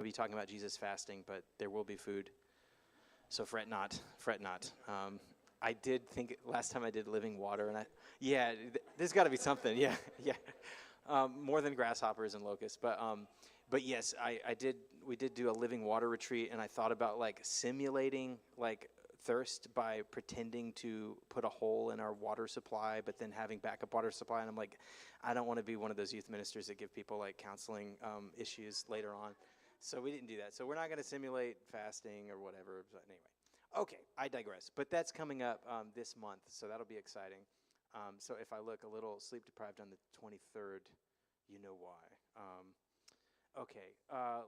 be talking about Jesus fasting, but there will be food. So fret not, fret not. I did think last time I did living water, and there's got to be something. Yeah, yeah, more than grasshoppers and locusts. But yes, I did. We did do a living water retreat, and I thought about like simulating like thirst by pretending to put a hole in our water supply, but then having backup water supply. And I'm like, I don't want to be one of those youth ministers that give people like counseling issues later on. So we didn't do that. So we're not going to simulate fasting or whatever. But anyway, okay, I digress. But that's coming up this month, so that'll be exciting. So if I look a little sleep deprived on the 23rd, you know why. Okay,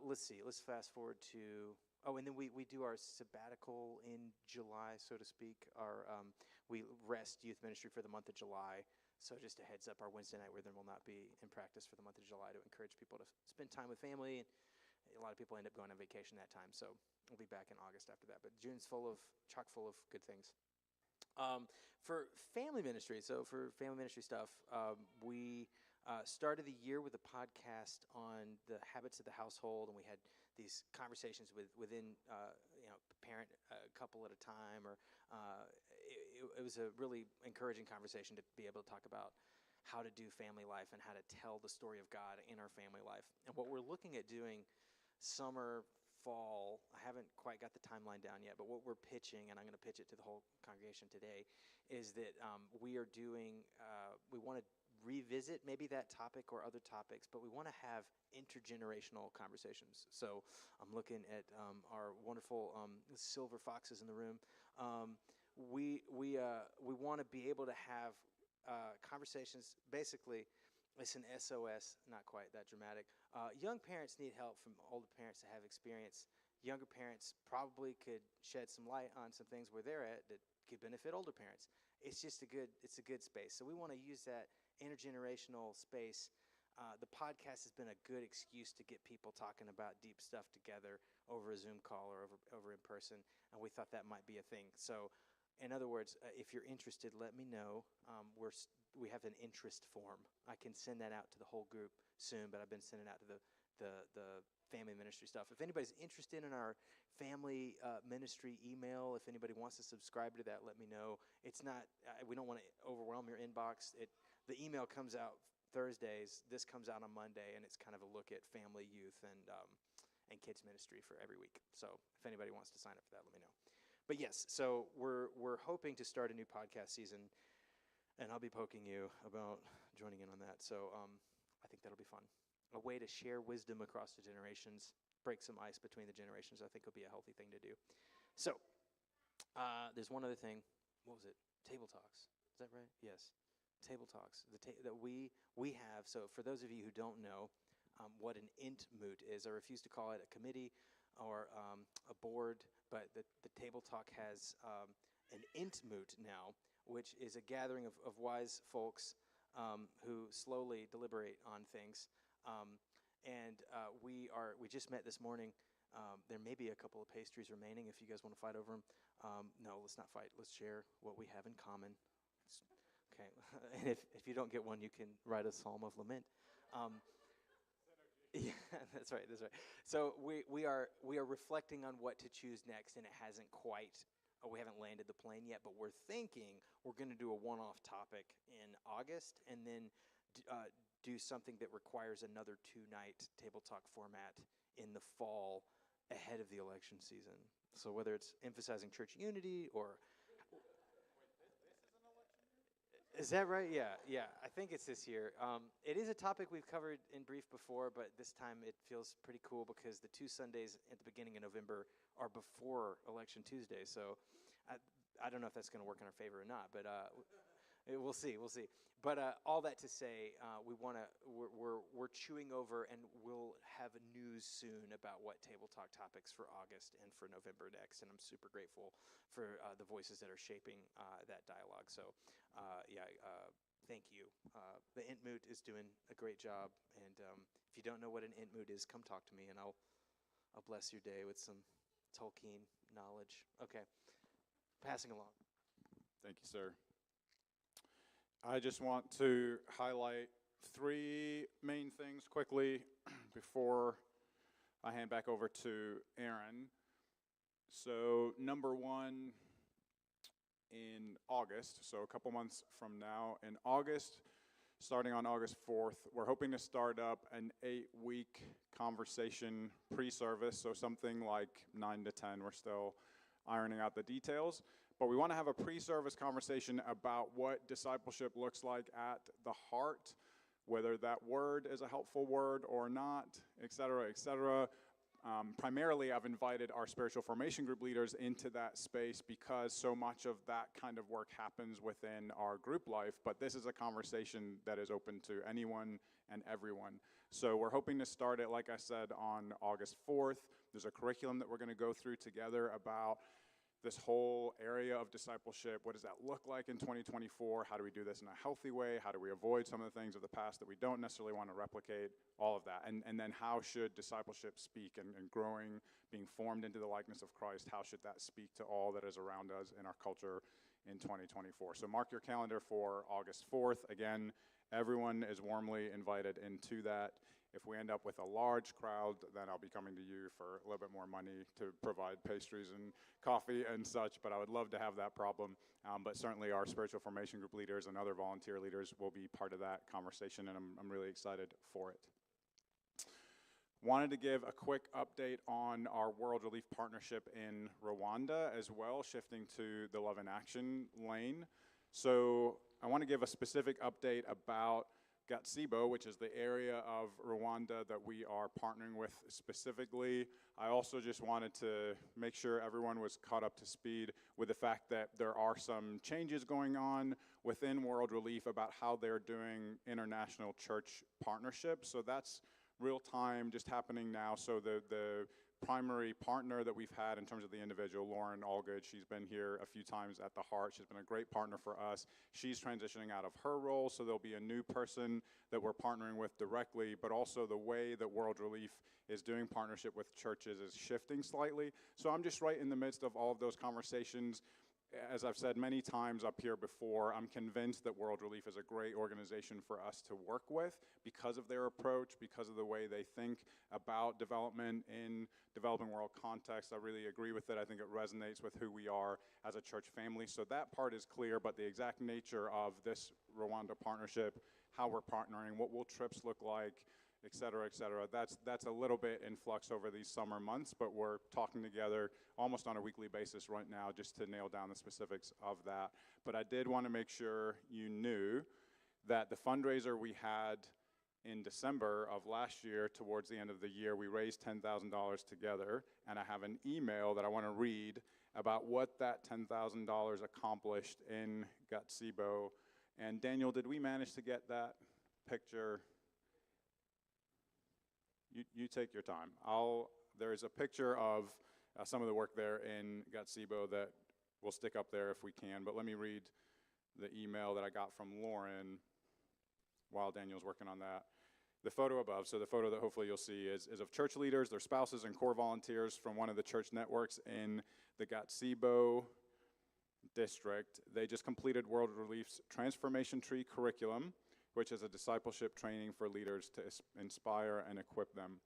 let's see. Let's fast forward to. Oh, and then we do our sabbatical in July, so to speak. We rest youth ministry for the month of July. So just a heads up, our Wednesday night where then will not be in practice for the month of July to encourage people to spend time with family. A lot of people end up going on vacation that time, so we'll be back in August after that. But June's chock full of good things. For family ministry, so for family ministry stuff, we started the year with a podcast on the habits of the household, and we had these conversations within parent couple at a time, or it was a really encouraging conversation to be able to talk about how to do family life and how to tell the story of God in our family life. And what we're looking at doing summer, fall, I haven't quite got the timeline down yet, but what we're pitching, and I'm going to pitch it to the whole congregation today, is that we are doing, we want to revisit maybe that topic or other topics, but we want to have intergenerational conversations. So I'm looking at our wonderful silver foxes in the room. We want to be able to have conversations. Basically, it's an SOS, not quite that dramatic. Young parents need help from older parents to have experience. Younger parents probably could shed some light on some things where they're at that could benefit older parents. It's a good space. So we want to use that intergenerational space. The podcast has been a good excuse to get people talking about deep stuff together over a Zoom call or over in person, and we thought that might be a thing. So, in other words, if you're interested, let me know. We have an interest form. I can send that out to the whole group soon, but I've been sending out to the family ministry stuff. If anybody's interested in our family ministry email, if anybody wants to subscribe to that, let me know. It's not. We don't want to overwhelm your inbox. The email comes out Thursdays. This comes out on Monday, and it's kind of a look at family, youth, and kids ministry for every week. So if anybody wants to sign up for that, let me know. But yes, so we're hoping to start a new podcast season, and I'll be poking you about joining in on that. So I think that'll be fun. A way to share wisdom across the generations, break some ice between the generations, I think will be a healthy thing to do. So there's one other thing. What was it? Table Talks. Is that right? Yes. Table Talks that we have. So for those of you who don't know what an int-moot is, I refuse to call it a committee or a board, but the Table Talk has an int-moot now, which is a gathering of wise folks who slowly deliberate on things. We just met this morning. There may be a couple of pastries remaining if you guys want to fight over them. No, let's not fight. Let's share what we have in common. Okay, and if you don't get one, you can write a psalm of lament. Yeah, that's right. So we are reflecting on what to choose next, and it hasn't quite. We haven't landed the plane yet, but we're thinking we're going to do a one-off topic in August, and then do something that requires another 2-night Table Talk format in the fall ahead of the election season. So whether it's emphasizing church unity or is that right? Yeah. I think it's this year. It is a topic we've covered in brief before, but this time it feels pretty cool because the 2 Sundays at the beginning of November are before Election Tuesday. So I don't know if that's going to work in our favor or not, but we'll see. But all that to say, we're chewing over, and we'll have news soon about what Table Talk topics for August and for November next. And I'm super grateful for the voices that are shaping that dialogue. So, thank you. The Int-Moot is doing a great job, and if you don't know what an Int-Moot is, come talk to me, and I'll bless your day with some Tolkien knowledge. Okay, passing along. Thank you, sir. I just want to highlight 3 main things quickly before I hand back over to Aaron. So number one, in August, so a couple months from now, in August, starting on August 4th, we're hoping to start up an 8-week conversation pre-service, so something like 9 to 10. We're still ironing out the details, but we want to have a pre-service conversation about what discipleship looks like at the heart, whether that word is a helpful word or not, et cetera, et cetera. Primarily, I've invited our spiritual formation group leaders into that space because so much of that kind of work happens within our group life, but this is a conversation that is open to anyone and everyone. So we're hoping to start it, like I said, on August 4th. There's a curriculum that we're going to go through together about this whole area of discipleship. What does that look like in 2024? How do we do this in a healthy way? How do we avoid some of the things of the past that we don't necessarily want to replicate? All of that. And then how should discipleship speak and growing, being formed into the likeness of Christ, how should that speak to all that is around us in our culture in 2024? So mark your calendar for August 4th. Again, everyone is warmly invited into that. If we end up with a large crowd, then I'll be coming to you for a little bit more money to provide pastries and coffee and such, but I would love to have that problem. But certainly our spiritual formation group leaders and other volunteer leaders will be part of that conversation, and I'm really excited for it. Wanted to give a quick update on our World Relief Partnership in Rwanda as well, shifting to the Love in Action lane. So I want to give a specific update about Gatsibo, which is the area of Rwanda that we are partnering with specifically. I also just wanted to make sure everyone was caught up to speed with the fact that there are some changes going on within World Relief about how they're doing international church partnerships. So that's real time, just happening now. So the primary partner that we've had in terms of the individual, Lauren Allgood, she's been here a few times at the Heart. She's been a great partner for us. She's transitioning out of her role, so there'll be a new person that we're partnering with directly, but also the way that World Relief is doing partnership with churches is shifting slightly. So I'm just right in the midst of all of those conversations. As I've said many times up here before, I'm convinced that World Relief is a great organization for us to work with because of their approach, because of the way they think about development in developing world context. I really agree with it. I think it resonates with who we are as a church family. So that part is clear, but the exact nature of this Rwanda partnership, how we're partnering, what will trips look like, et cetera, that's a little bit in flux over these summer months, but we're talking together almost on a weekly basis right now just to nail down the specifics of that. But I did want to make sure you knew that the fundraiser we had in December of last year, towards the end of the year, we raised $10,000 together, and I have an email that I want to read about what that $10,000 accomplished in Gatsibo. And Daniel, did we manage to get that picture? You take your time. There's a picture of some of the work there in Gatsibo that we'll stick up there if we can, but let me read the email that I got from Lauren while Daniel's working on that. The photo above, so the photo that hopefully you'll see is of church leaders, their spouses, and core volunteers from one of the church networks in the Gatsibo district. They just completed World Relief's Transformation Tree curriculum, which is a discipleship training for leaders to inspire and equip them.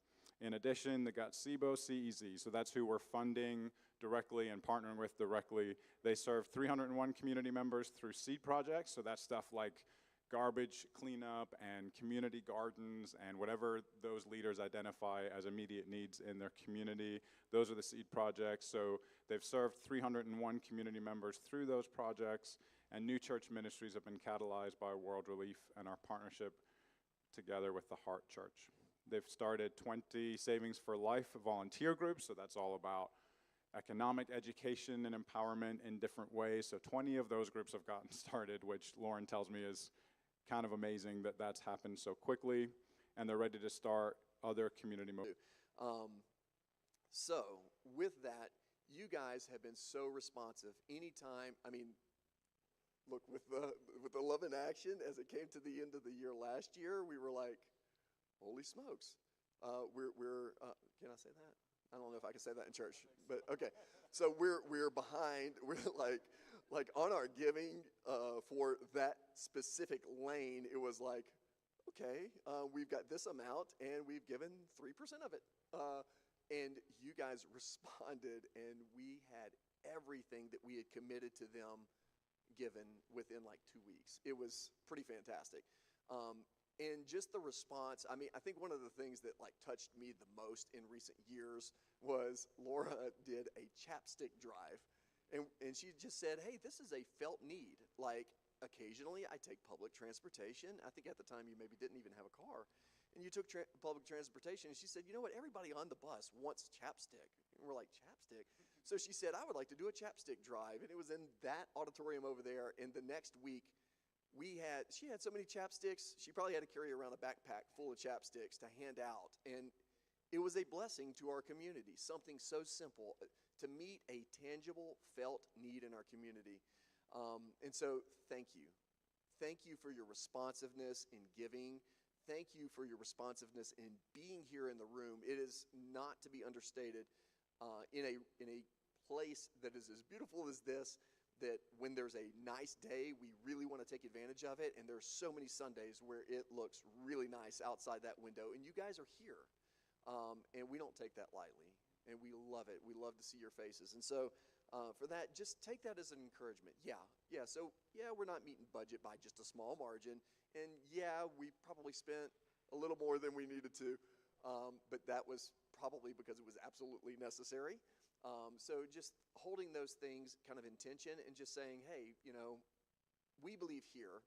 In addition, the Gatsibo CEZ, so that's who we're funding directly and partnering with directly. They serve 301 community members through seed projects, so that's stuff like garbage cleanup and community gardens and whatever those leaders identify as immediate needs in their community. Those are the seed projects. So they've served 301 community members through those projects, and new church ministries have been catalyzed by World Relief and our partnership together with the Heart Church. They've started 20 Savings for Life volunteer groups, so that's all about economic education and empowerment in different ways. So 20 of those groups have gotten started, which Lauren tells me is kind of amazing that that's happened so quickly, and they're ready to start other community So with that, you guys have been so responsive. Anytime, look, with the Love in Action, as it came to the end of the year last year, we were like, holy smokes. Can I say that? I don't know if I can say that in church, but okay. So we're behind. We're like on our giving for that specific lane. It was like, okay, we've got this amount and we've given 3% of it. And you guys responded, and we had everything that we had committed to them given within like 2 weeks. It was pretty fantastic. And just the response, I mean, I think one of the things that like touched me the most in recent years was Laura did a chapstick drive. And she just said, hey, this is a felt need. Like, occasionally I take public transportation. I think at the time you maybe didn't even have a car. And you took public transportation. And she said, you know what, everybody on the bus wants chapstick. And we're like, chapstick? So she said, I would like to do a chapstick drive. And it was in that auditorium over there. And the next week, she had so many chapsticks, she probably had to carry around a backpack full of chapsticks to hand out. And it was a blessing to our community, something so simple to meet a tangible, felt need in our community. And so thank you. Thank you for your responsiveness in giving. Thank you for your responsiveness in being here in the room. It is not to be understated in a place that is as beautiful as this, that when there's a nice day, we really want to take advantage of it. And there's so many Sundays where it looks really nice outside that window. And you guys are here. And we don't take that lightly. And we love it. We love to see your faces. And so for that, just take that as an encouragement. So we're not meeting budget by just a small margin. And we probably spent a little more than we needed to. But that was probably because it was absolutely necessary. So just holding those things kind of in tension and just saying, hey, we believe here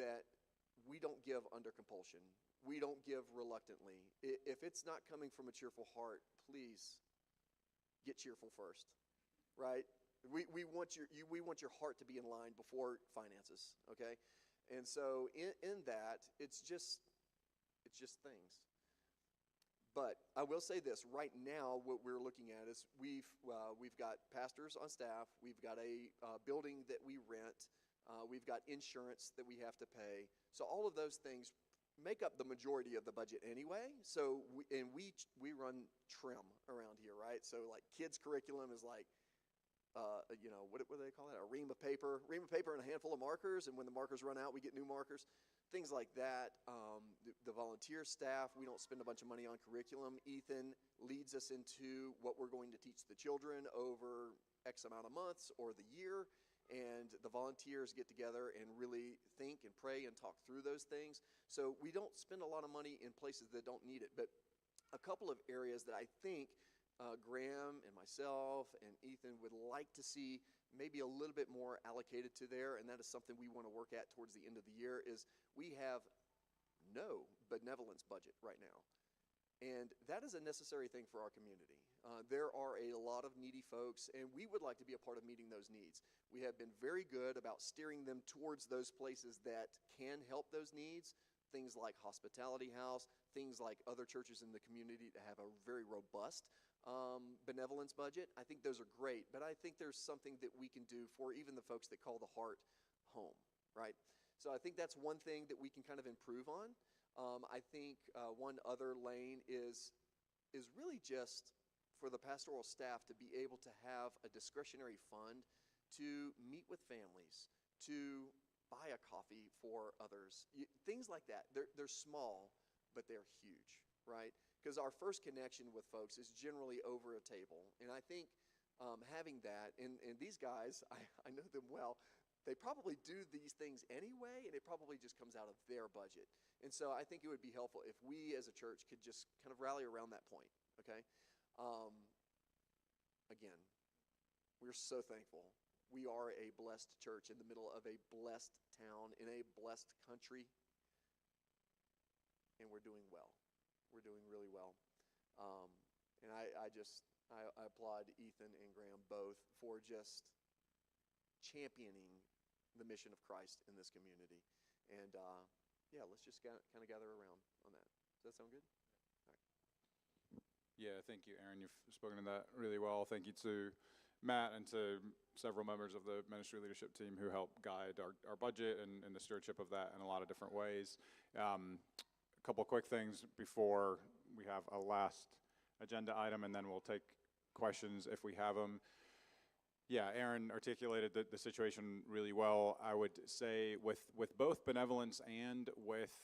that we don't give under compulsion. We don't give reluctantly. If it's not coming from a cheerful heart, please get cheerful first, right? We want your heart to be in line before finances, okay? And so in that, it's just things. But I will say this, right now what we're looking at is we've got pastors on staff, we've got a building that we rent, we've got insurance that we have to pay. So all of those things make up the majority of the budget anyway. So we run trim around here, right? So like kids curriculum is like, what do they call it? A ream of paper and a handful of markers. And when the markers run out, we get new markers. Things like that. The volunteer staff, we don't spend a bunch of money on curriculum. Ethan leads us into what we're going to teach the children over X amount of months or the year. And the volunteers get together and really think and pray and talk through those things. So we don't spend a lot of money in places that don't need it. But a couple of areas that I think Graham and myself and Ethan would like to see maybe a little bit more allocated to there, and that is something we want to work at towards the end of the year, is we have no benevolence budget right now. And that is a necessary thing for our community. There are a lot of needy folks, and we would like to be a part of meeting those needs. We have been very good about steering them towards those places that can help those needs, things like Hospitality House, things like other churches in the community that have a very robust benevolence budget. I think those are great, but I think there's something that we can do for even the folks that call the heart home, right? So I think that's one thing that we can kind of improve on. I think one other lane is really just for the pastoral staff to be able to have a discretionary fund to meet with families, to buy a coffee for others, things like that. They're small, but they're huge, right? Because our first connection with folks is generally over a table. And I think having that, and these guys, I know them well, they probably do these things anyway, and it probably just comes out of their budget. And so I think it would be helpful if we as a church could just kind of rally around that point, okay? Again, we're so thankful. We are a blessed church in the middle of a blessed town, in a blessed country, and we're doing well. We're doing really well. And I applaud Ethan and Graham both for just championing the mission of Christ in this community. And let's just kind of gather around on that. Does that sound good? All right. Yeah, thank you, Aaron. You've spoken to that really well. Thank you to Matt and to several members of the ministry leadership team who help guide our budget and the stewardship of that in a lot of different ways. A couple quick things before we have a last agenda item, and then we'll take questions if we have them. Yeah, Aaron articulated the situation really well. I would say with both benevolence and with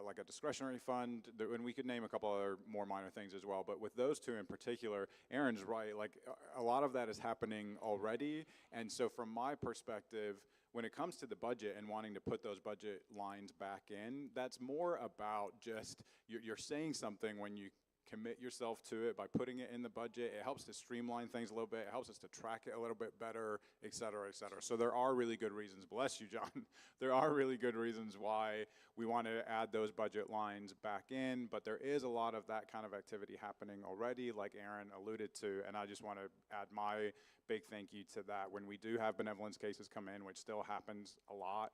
like a discretionary fund, and we could name a couple other more minor things as well. But with those two in particular, Aaron's right. Like a lot of that is happening already, and so from my perspective, when it comes to the budget and wanting to put those budget lines back in, that's more about just you're saying something when you commit yourself to it by putting it in the budget. It helps to streamline things a little bit. It helps us to track it a little bit better, et cetera, et cetera. So there are really good reasons, bless you, John. There are really good reasons why we want to add those budget lines back in, but there is a lot of that kind of activity happening already, like Aaron alluded to, and I just want to add my big thank you to that. When we do have benevolence cases come in, which still happens a lot,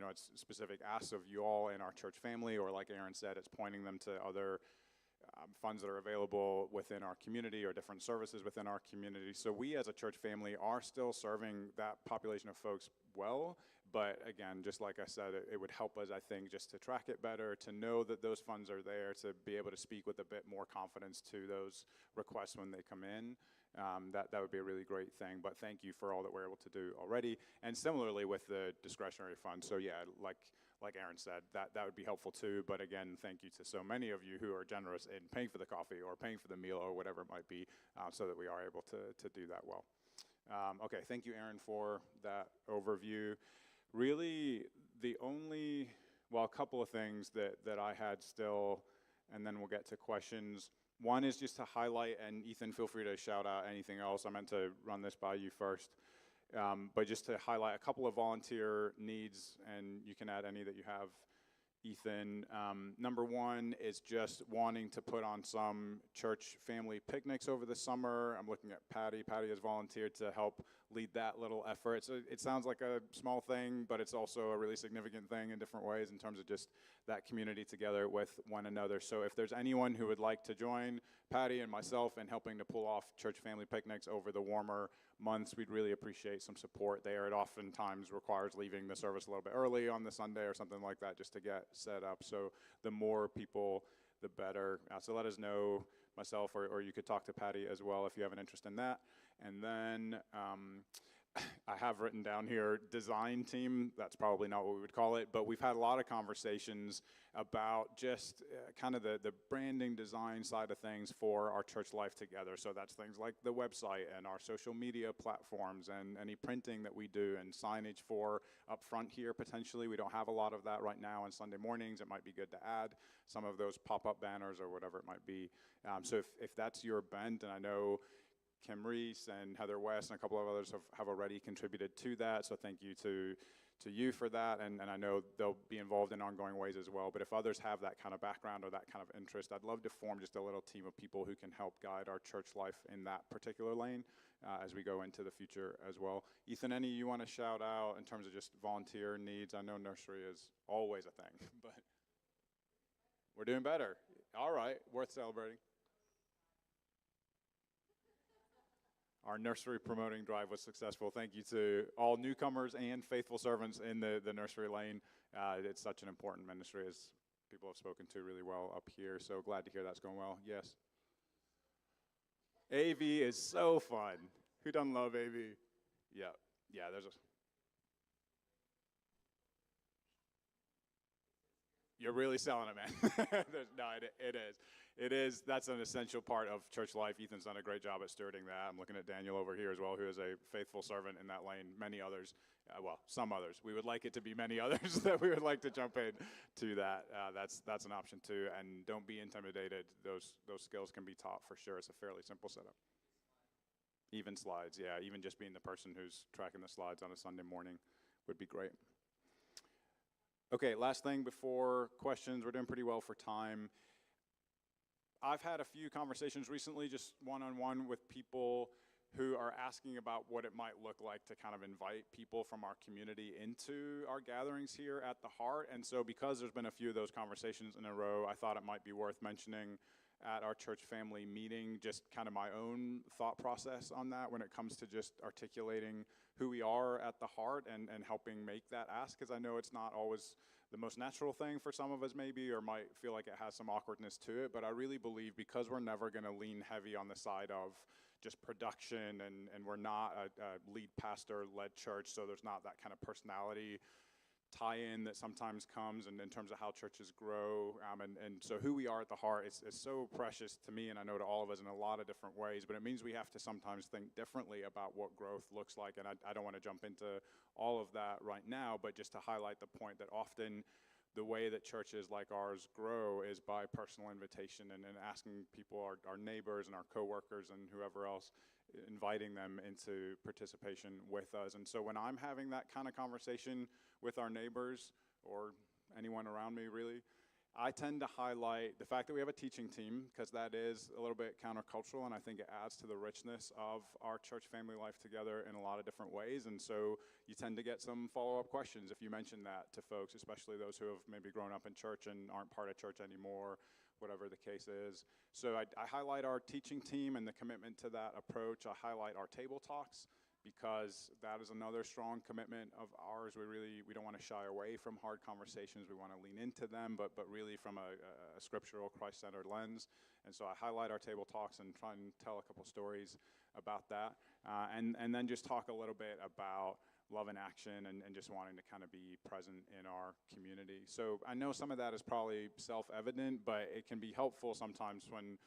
it's specific asks of you all in our church family, or like Aaron said, it's pointing them to other funds that are available within our community or different services within our community. So we as a church family are still serving that population of folks well, but again, just like I said, it would help us, I think, just to track it better, to know that those funds are there, to be able to speak with a bit more confidence to those requests when they come in. That would be a really great thing, but thank you for all that we're able to do already. And similarly with the discretionary fund, so yeah, like Aaron said, that would be helpful too, but again, thank you to so many of you who are generous in paying for the coffee or paying for the meal or whatever it might be, so that we are able to do that well. Okay, thank you, Aaron, for that overview. Really, a couple of things that I had still, and then we'll get to questions. One is just to highlight, and Ethan, feel free to shout out anything else. I meant to run this by you first. But just to highlight a couple of volunteer needs, and you can add any that you have, Ethan. Number one is just wanting to put on some church family picnics over the summer. I'm looking at Patty. Patty has volunteered to help lead that little effort. So it sounds like a small thing, but it's also a really significant thing in different ways in terms of just that community together with one another. So if there's anyone who would like to join Patty and myself in helping to pull off church family picnics over the warmer months, we'd really appreciate some support there. It oftentimes requires leaving the service a little bit early on the Sunday or something like that just to get set up. So the more people, the better. So let us know, myself, or you could talk to Patty as well if you have an interest in that. And then I have written down here design team. That's probably not what we would call it, but we've had a lot of conversations about just kind of the branding design side of things for our church life together. So that's things like the website and our social media platforms and any printing that we do and signage for up front here potentially. We don't have a lot of that right now on Sunday mornings. It might be good to add some of those pop-up banners or whatever it might be. So if that's your bent, and I know Kim Reese and Heather West and a couple of others have already contributed to that, so thank you to you for that, and I know they'll be involved in ongoing ways as well. But if others have that kind of background or that kind of interest, I'd love to form just a little team of people who can help guide our church life in that particular lane as we go into the future as well. Ethan, any you want to shout out in terms of just volunteer needs? I know nursery is always a thing, but we're doing better. All right, worth celebrating. Our nursery promoting drive was successful. Thank you to all newcomers and faithful servants in the nursery lane. It's such an important ministry, as people have spoken to really well up here. So glad to hear that's going well. Yes. AV is so fun. Who doesn't love AV? Yeah. You're really selling it, man. No, it is. It is. That's an essential part of church life. Ethan's done a great job at stewarding that. I'm looking at Daniel over here as well, who is a faithful servant in that lane. Many others, some others. We would like it to be many others that we would like to jump in to that. That's an option too. And don't be intimidated. Those skills can be taught for sure. It's a fairly simple setup. Even slides, yeah. Even just being the person who's tracking the slides on a Sunday morning would be great. Okay, last thing before questions. We're doing pretty well for time. I've had a few conversations recently, just one-on-one with people who are asking about what it might look like to kind of invite people from our community into our gatherings here at the Heart. And so because there's been a few of those conversations in a row, I thought it might be worth mentioning at our church family meeting, just kind of my own thought process on that when it comes to just articulating who we are at the Heart and helping make that ask, because I know it's not always the most natural thing for some of us maybe, or might feel like it has some awkwardness to it, but I really believe because we're never going to lean heavy on the side of just production and we're not a lead pastor-led church, so there's not that kind of personality tie-in that sometimes comes and in terms of how churches grow. And so who we are at the Heart is so precious to me, and I know to all of us in a lot of different ways, but it means we have to sometimes think differently about what growth looks like. And I don't want to jump into all of that right now, but just to highlight the point that often the way that churches like ours grow is by personal invitation and asking people, our neighbors and our coworkers and whoever else, inviting them into participation with us. And so when I'm having that kind of conversation with our neighbors or anyone around me really, I tend to highlight the fact that we have a teaching team, because that is a little bit countercultural, and I think it adds to the richness of our church family life together in a lot of different ways. And so you tend to get some follow-up questions if you mention that to folks, especially those who have maybe grown up in church and aren't part of church anymore, whatever the case is. So I highlight our teaching team and the commitment to that approach. I highlight our table talks, because that is another strong commitment of ours. We don't want to shy away from hard conversations. We want to lean into them, but really from a scriptural, Christ-centered lens. And so I highlight our table talks and try and tell a couple stories about that. And then just talk a little bit about love in action and just wanting to kind of be present in our community. So I know some of that is probably self-evident, but it can be helpful sometimes when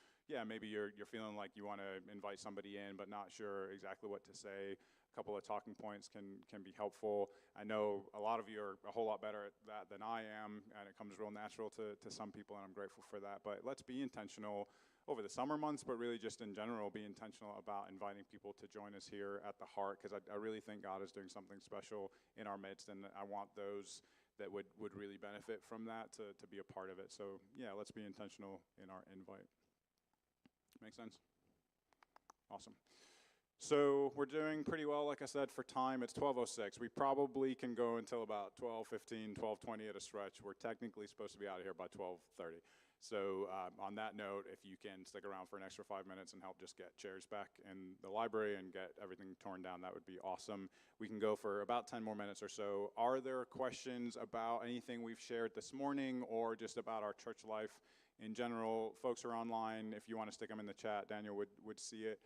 maybe you're feeling like you want to invite somebody in but not sure exactly what to say. A couple of talking points can be helpful. I know a lot of you are a whole lot better at that than I am, and it comes real natural to some people, and I'm grateful for that. But let's be intentional over the summer months, but really just in general, be intentional about inviting people to join us here at the Heart, because I really think God is doing something special in our midst, and I want those that would really benefit from that to be a part of it. So yeah, let's be intentional in our invite. Make sense? Awesome. So we're doing pretty well, like I said, for time. It's 12:06. We probably can go until about 12:15, 12:20 at a stretch. We're technically supposed to be out of here by 12:30. So on that note, if you can stick around for an extra 5 minutes and help just get chairs back in the library and get everything torn down, that would be awesome. We can go for about 10 more minutes or so. Are there questions about anything we've shared this morning or just about our church life in general? Folks are online. If you want to stick them in the chat, Daniel would see it.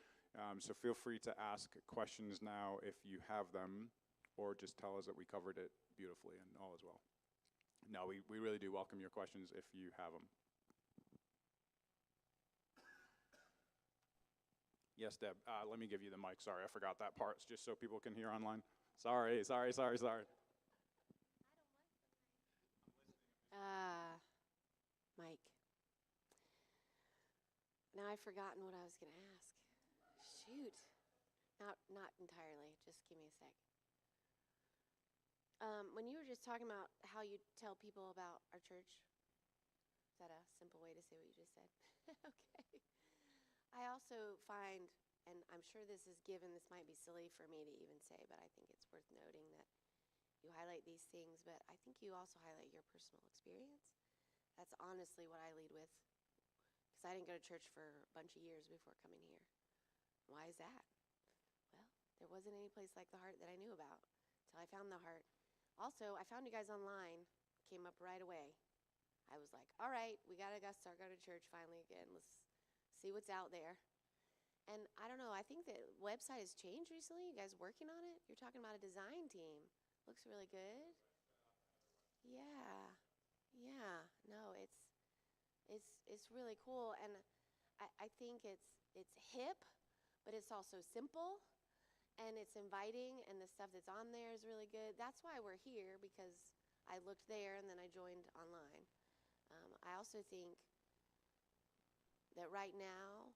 So feel free to ask questions now if you have them, or just tell us that we covered it beautifully and all is well. No, we really do welcome your questions if you have them. Yes, Deb, let me give you the mic. Sorry, I forgot that part, just so people can hear online. Sorry. Mike. Now I've forgotten what I was going to ask. Shoot. Not entirely. Just give me a sec. When you were just talking about how you tell people about our church, is that a simple way to say what you just said? Okay. I also find, and I'm sure this is given, this might be silly for me to even say, but I think it's worth noting that you highlight these things, but I think you also highlight your personal experience. That's honestly what I lead with, because I didn't go to church for a bunch of years before coming here. Why is that? Well, there wasn't any place like the Heart that I knew about till I found the Heart. Also, I found you guys online, came up right away. I was like, all right, we gotta start going to church finally again. Let's see what's out there. And I don't know, I think the website has changed recently. You guys working on it? You're talking about a design team. Looks really good. Yeah. No, it's really cool, and I think it's hip, but it's also simple, and it's inviting, and the stuff that's on there is really good. That's why we're here, because I looked there and then I joined online. I also think that right now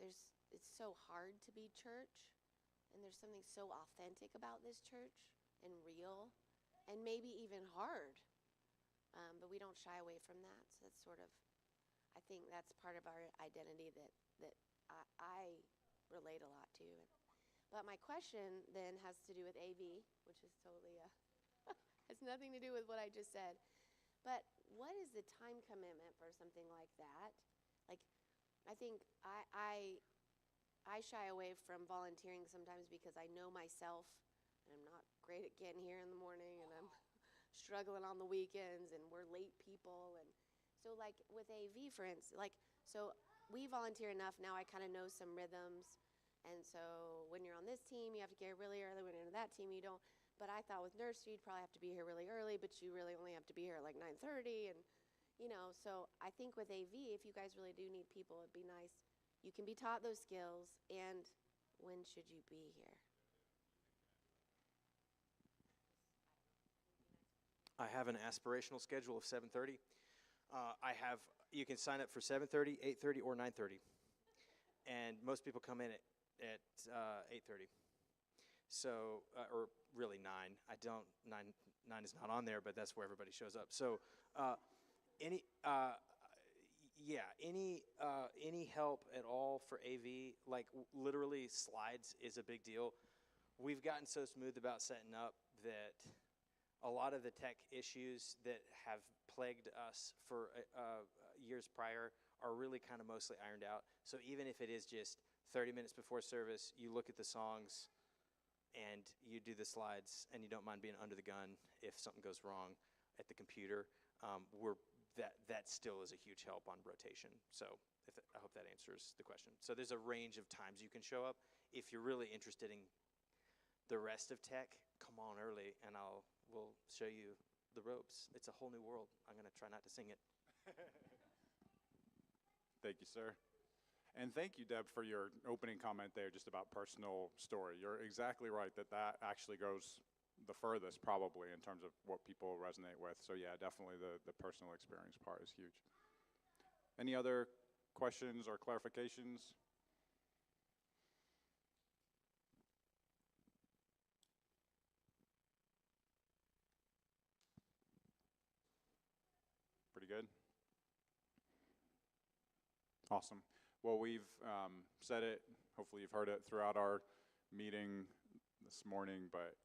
it's so hard to be church, and there's something so authentic about this church and real, and maybe even hard. But we don't shy away from that. So that's sort of, I think that's part of our identity that I relate a lot to. But my question then has to do with AV, which is totally has nothing to do with what I just said. But what is the time commitment for something like that? Like, I think I shy away from volunteering sometimes because I know myself, and I'm not great at getting here in the morning, and I'm struggling on the weekends, and we're late people. And so like with AV, for instance, so we volunteer enough now, I kind of know some rhythms. And so when you're on this team, you have to get really early. When you're on that team, you don't. but I thought with nursery you'd probably have to be here really early, but you really only have to be here at like 9:30, and so I think with AV, if you guys really do need people, it'd be nice. You can be taught those skills, and when should you be here? I have an aspirational schedule of 7:30. You can sign up for 7:30, 8:30, or 9:30. And most people come in at 8:30. So, or really 9. Nine is not on there, but that's where everybody shows up. So, any help at all for AV, like literally slides is a big deal. We've gotten so smooth about setting up that a lot of the tech issues that have plagued us for years prior are really kind of mostly ironed out. So even if it is just 30 minutes before service, you look at the songs and you do the slides and you don't mind being under the gun if something goes wrong at the computer, that still is a huge help on rotation. So I hope that answers the question. So there's a range of times you can show up. If you're really interested in the rest of tech, come on early and we'll show you the ropes. It's a whole new world. I'm going to try not to sing it. Thank you, sir. And thank you, Deb, for your opening comment there just about personal story. You're exactly right that actually goes the furthest probably in terms of what people resonate with. So yeah, definitely the personal experience part is huge. Any other questions or clarifications? Pretty good? Awesome. Well, we've said it, hopefully you've heard it throughout our meeting this morning, but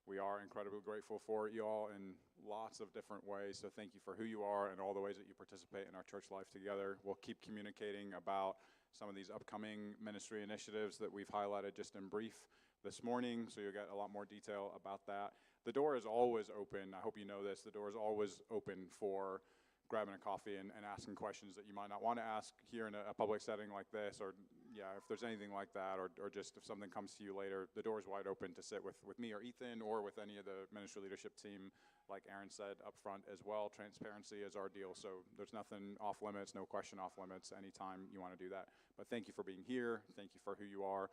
we are incredibly grateful for you all in lots of different ways. So thank you for who you are and all the ways that you participate in our church life together. We'll keep communicating about some of these upcoming ministry initiatives that we've highlighted just in brief this morning, so you'll get a lot more detail about that. The door is always open. I hope you know this. The door is always open for grabbing a coffee and asking questions that you might not want to ask here in a public setting like this, or if there's anything like that, or just if something comes to you later, the door is wide open to sit with me or Ethan or with any of the ministry leadership team, like Aaron said up front as well. Transparency is our deal, so there's nothing off limits, no question off limits anytime you want to do that. But thank you for being here. Thank you for who you are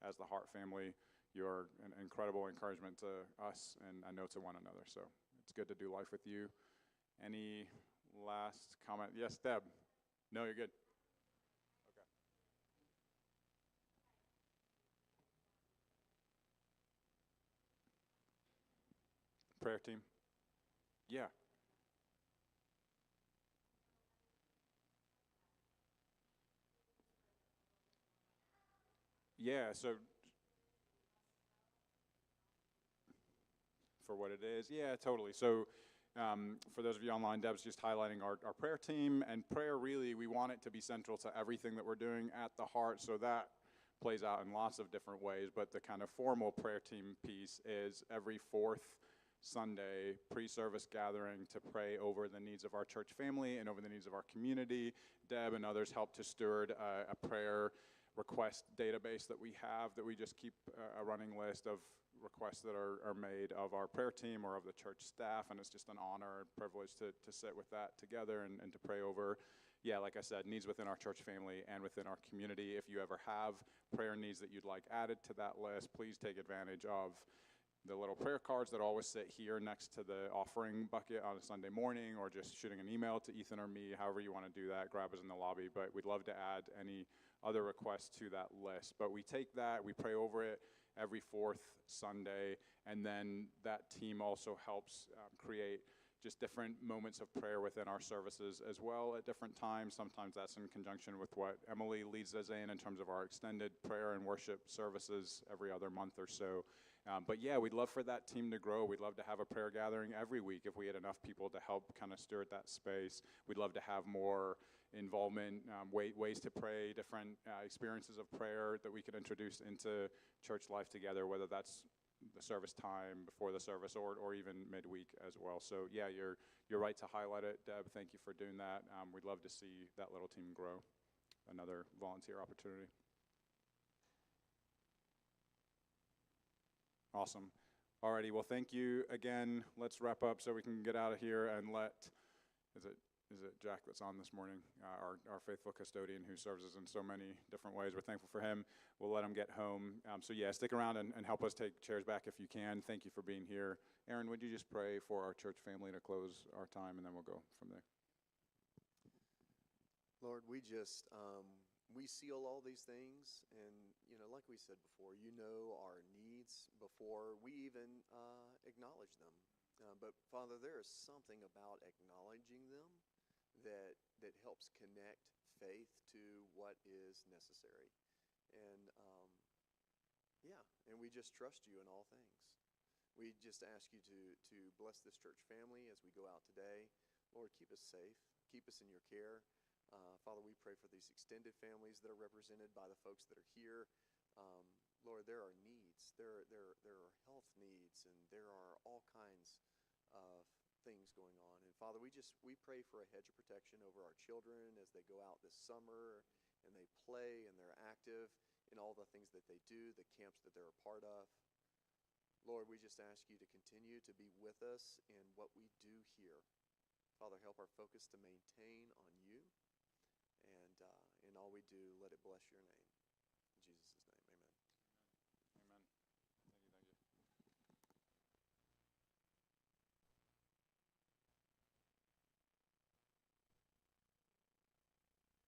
as the Heart family. You're an incredible encouragement to us, and I know to one another, so it's good to do life with you. Any last comment? Yes, Deb. No, you're good. Okay. Prayer team. Yeah. Yeah, so for what it is, yeah, totally. So for those of you online, Deb's just highlighting our prayer team, and prayer really, we want it to be central to everything that we're doing at the Heart, so that plays out in lots of different ways, but the kind of formal prayer team piece is every fourth Sunday pre-service gathering to pray over the needs of our church family and over the needs of our community. Deb and others help to steward a prayer request database that we have, that we just keep a running list of requests that are made of our prayer team or of the church staff, and it's just an honor and privilege to sit with that together and to pray over, like I said, needs within our church family and within our community. If you ever have prayer needs that you'd like added to that list, please take advantage of the little prayer cards that always sit here next to the offering bucket on a Sunday morning, or just shooting an email to Ethan or me, however you want to do that. Grab us in the lobby, but we'd love to add any other requests to that list. But we take that, we pray over it every fourth Sunday, and then that team also helps create just different moments of prayer within our services as well at different times. Sometimes that's in conjunction with what Emily leads us in terms of our extended prayer and worship services every other month or so. But yeah, we'd love for that team to grow. We'd love to have a prayer gathering every week if we had enough people to help kind of steward that space. We'd love to have more involvement, ways to pray, different experiences of prayer that we could introduce into church life together, whether that's the service time, before the service, or even midweek as well. So yeah, you're right to highlight it, Deb. Thank you for doing that. We'd love to see that little team grow. Another volunteer opportunity. Awesome. Alrighty, well, thank you again. Let's wrap up so we can get out of here and is it Jack that's on this morning, our faithful custodian who serves us in so many different ways. We're thankful for him. We'll let him get home. So yeah, stick around and help us take chairs back if you can. Thank you for being here. Aaron, would you just pray for our church family to close our time, and then we'll go from there. Lord, we just, we seal all these things, and, like we said before, you know our needs before we even acknowledge them. But Father, there is something about acknowledging them that helps connect faith to what is necessary. And and we just trust you in all things. We just ask you to bless this church family as we go out today. Lord, keep us safe. Keep us in your care. Father, we pray for these extended families that are represented by the folks that are here. Lord, there are needs. There are health needs, and there are all kinds of things going on. And Father, we pray for a hedge of protection over our children as they go out this summer and they play and they're active in all the things that they do, the camps that they're a part of. Lord, we just ask you to continue to be with us in what we do here. Father, help our focus to maintain on you, and in all we do, let it bless your name.